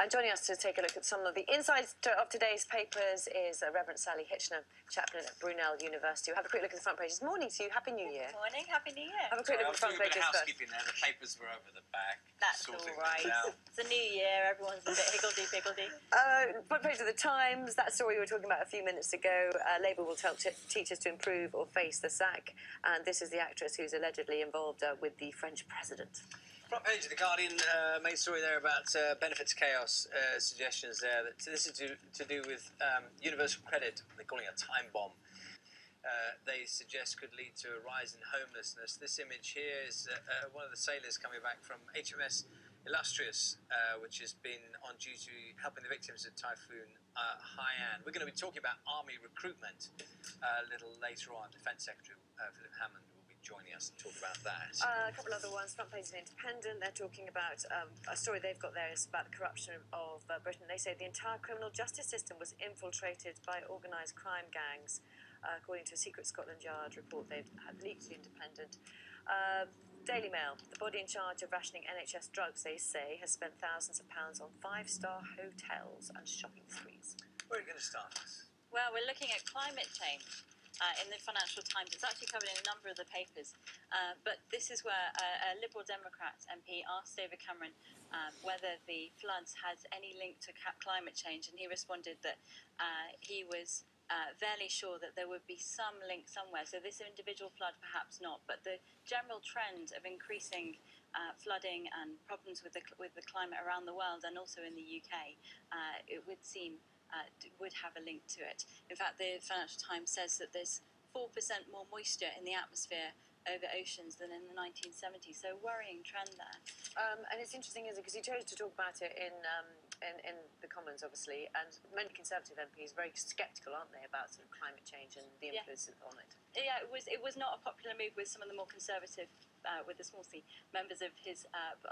And joining us to take a look at some of the insights of today's papers is Reverend Sally Hitchiner, Chaplain at Brunel University. We'll have a quick look at the front pages. Morning to you. Happy New Year. Good morning. Happy New Year. Have a quick look at the front pages first. Housekeeping there. The papers were over the back. That's all right. It's a new year. Everyone's a bit higgledy-piggledy. Front page of the Times. That story we were talking about a few minutes ago. Labour will tell teachers to improve or face the sack. And this is the actress who's allegedly involved with the French president. Front page of The Guardian, main story there about benefits chaos, suggestions there. That this is to do with universal credit, they're calling it a time bomb. They suggest could lead to a rise in homelessness. This image here is one of the sailors coming back from HMS Illustrious, which has been on duty helping the victims of Typhoon Haiyan. We're going to be talking about army recruitment a little later on. Defence Secretary Philip Hammond will be joining us to talk about that. A couple other ones. Front page of The Independent. They're talking about a story they've got there is about the corruption of Britain. They say the entire criminal justice system was infiltrated by organised crime gangs, according to a secret Scotland Yard report they've had leaked to The Independent. Daily Mail. The body in charge of rationing NHS drugs, they say, has spent thousands of pounds on five-star hotels and shopping sprees. Where are you going to start us? Well, we're looking at climate change in the Financial Times. It's actually covered in a number of the papers. But this is where a Liberal Democrat MP asked David Cameron whether the floods had any link to climate change, and he responded that he was fairly sure that there would be some link somewhere. So this individual flood, perhaps not, but the general trend of increasing flooding and problems with the climate around the world and also in the UK, it would seem would have a link to it. In fact, the Financial Times says that there's 4% more moisture in the atmosphere over oceans than in the 1970s. So worrying trend there. And it's interesting, isn't it? Because he chose to talk about it in the Commons, obviously, and many Conservative MPs are very sceptical, aren't they, about sort of climate change and the influence on it? Yeah, it was not a popular move with some of the more conservative, with the small c, members of his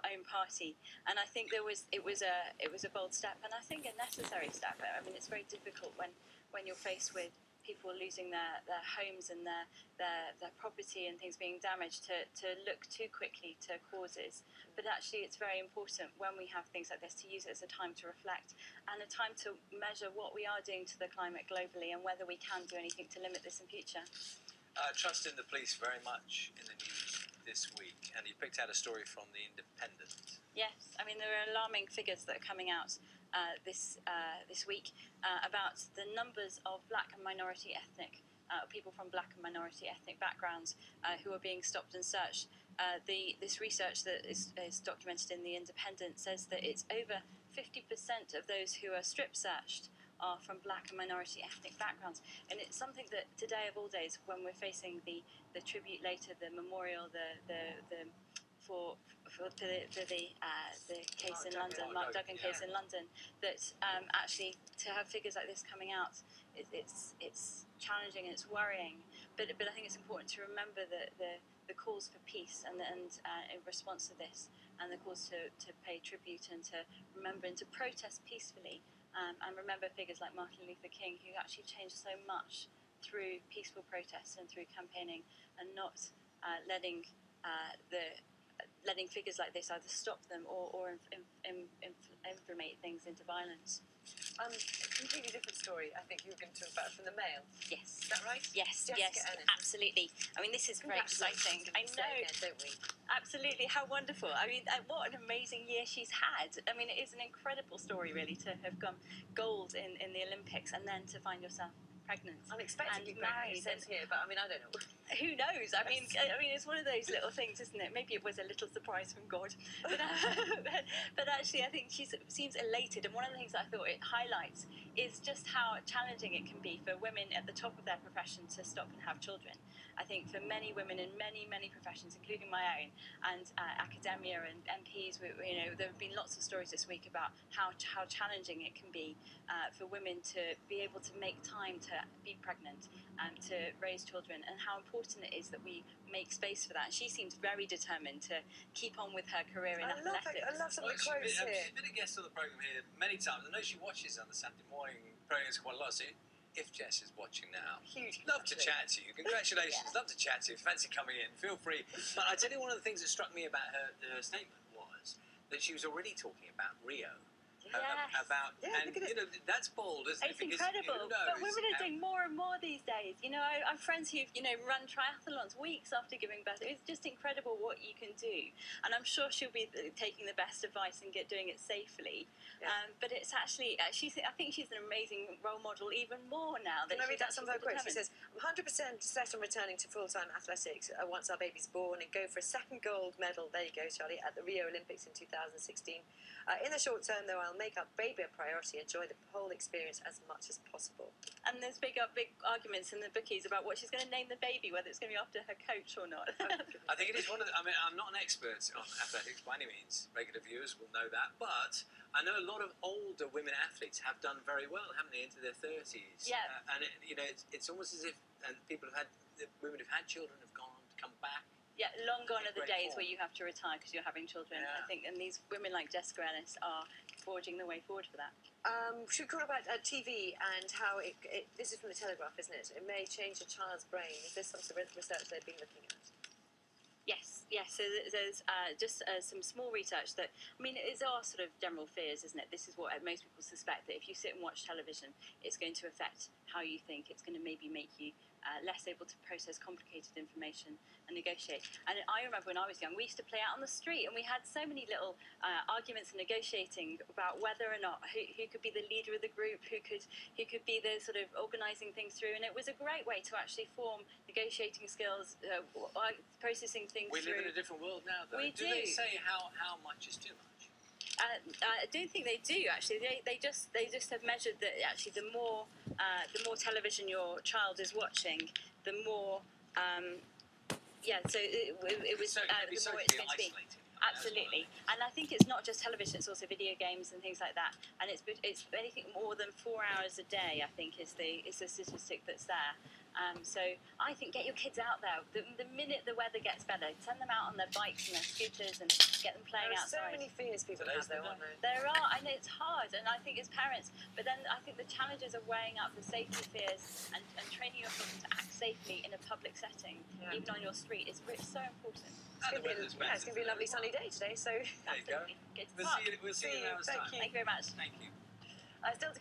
own party, and I think it was a bold step, and I think a necessary step. I mean, it's very difficult when you're faced with people losing their homes and their property and things being damaged to look too quickly to causes. But actually it's very important when we have things like this to use it as a time to reflect and a time to measure what we are doing to the climate globally and whether we can do anything to limit this in future. Trust in the police very much in the news this week, and you picked out a story from The Independent. Yes, I mean there are alarming figures that are coming out this week about the numbers of black and minority ethnic people from black and minority ethnic backgrounds who are being stopped and searched. This research that is documented in The Independent says that it's over 50% of those who are strip searched are from black and minority ethnic backgrounds, and it's something that today of all days, when we're facing the tribute later, the memorial, for the case in London, Mark Duggan case in London, that actually to have figures like this coming out, it's challenging and it's worrying. But I think it's important to remember the calls for peace and in response to this, and the calls to pay tribute and to remember and to protest peacefully, and remember figures like Martin Luther King, who actually changed so much through peaceful protests and through campaigning, and not letting figures like this either stop them or inflammate things into violence. Completely different story, I think you were going to talk about from the Mail. Yes. Is that right? Yes, absolutely. I mean, this is very exciting. I know. Again, don't we? Absolutely, how wonderful. I mean, what an amazing year she's had. I mean, it is an incredible story, really, to have gone gold in the Olympics and then to find yourself pregnant. Unexpectedly pregnant, it says here, but I mean, I don't know. Who knows? I mean, it's one of those little things, isn't it? Maybe it was a little surprise from God. But actually, I think she seems elated. And one of the things I thought it highlights is just how challenging it can be for women at the top of their profession to stop and have children. I think for many women in many professions, including my own, and academia and MPs, there have been lots of stories this week about how challenging it can be for women to be able to make time to be pregnant and to raise children, and how important it is that we make space for that. And she seems very determined to keep on with her career in athletics. I love some of the quotes here. She's been a guest on the programme here many times. I know she watches on the Saturday morning programmes quite a lot, so if Jess is watching now, love to chat to you. Congratulations, love to chat to you. Fancy coming in, feel free. But I tell you, one of the things that struck me about her statement was that she was already talking about Rio. about, Yeah, and look at it. you know that's bold, isn't it? It's Because incredible, who knows? but women are doing more and more these days. You know, I have friends who've, you know, run triathlons weeks after giving birth. It's just incredible what you can do, and I'm sure she'll be taking the best advice and doing it safely. Yeah. But it's actually, I think she's an amazing role model even more now. Can I read out she's some of her actually quotes? She says, "I'm 100% set on returning to full-time athletics once our baby's born and go for a second gold medal." There you go, Charlie, at the Rio Olympics in 2016. In the short term, though, I'll make up baby a priority, enjoy the whole experience as much as possible. And there's big arguments in the bookies about what she's going to name the baby, whether it's going to be after her coach or not. I think it is one of the, I mean, I'm not an expert on athletics by any means. Regular viewers will know that. But I know a lot of older women athletes have done very well, haven't they, into their 30s? Yeah. And, you know, it's almost as if people have had, women who've had children have gone on to come back. Yeah, long gone are the Great days form. where you have to retire because you're having children. Yeah. I think, and these women like Jessica Ennis are forging the way forward for that. Should we talk about TV and how this is from the Telegraph, isn't it? It may change a child's brain. Is this some sort of research they've been looking at? Yes. So there's just some small research that, I mean, it's our sort of general fears, isn't it? This is what most people suspect, that if you sit and watch television, it's going to affect how you think. It's going to maybe make you less able to process complicated information and negotiate. And I remember when I was young, we used to play out on the street, and we had so many little arguments and negotiating about whether or not who could be the leader of the group, who could be the sort of organising things through. And it was a great way to actually form negotiating skills, processing things We through. live in a different world now, though. We do they say how much is too much? I don't think they do actually. They just have measured that actually the more television your child is watching, the more So it was So it can be the more socially it's going to be. isolating. Absolutely, and I think it's not just television; it's also video games and things like that. And it's anything more than 4 hours a day. I think is the statistic that's there. So I think get your kids out there. The minute the weather gets better, send them out on their bikes and their scooters and get them playing There are outside. so many fears people have, though, aren't there? There are, and it's hard, and I think as parents, but then I think the challenges are weighing up the safety fears and training your children to act safely in a public setting, even on your street, is so important. And the weather's better. It's going to be a lovely sunny day today, so There you go. Absolutely. Good to We'll talk. see you in an hour's Thank time. you. Thank you very much. Thank you. Still to